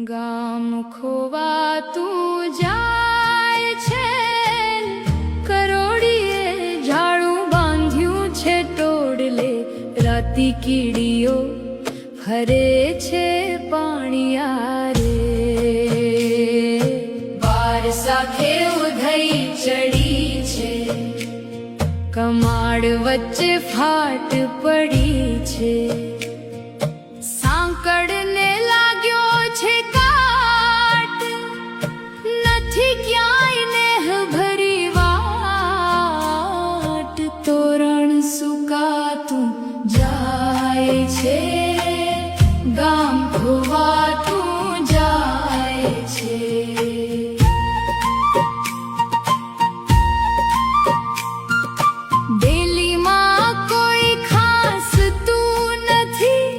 ગામ ખોવાતું જાય છે, કરોડીએ ઝાડું બાંધ્યું છે ટોડલે, રાતી કીડીઓ ફરે છે પાણીયારે, બાર સાથે ઉધઈ ચડી છે, કમાડ વચ્ચે ફાટ પડી છે, સાંકળને લાગ્યો છે કાટ, નથી ક્યાંય નેહ ભરી વાટ, તોરણ સુકાતું જાય છે, ગામ ખોવાતું જાય છે। ડેલીમાં કોઈ ખાસ તું નથી,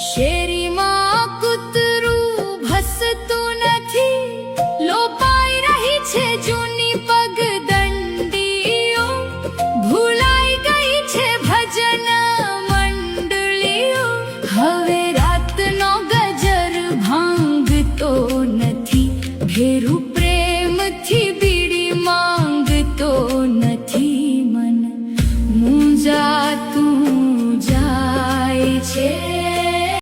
શેરીમાં કૂતરું ભસતું નથી, લોપાઈ રહી છે જૂની પગદંડીઓ, ભૂલાઈ ગઈ છે ભજન મંડળીઓ, હવે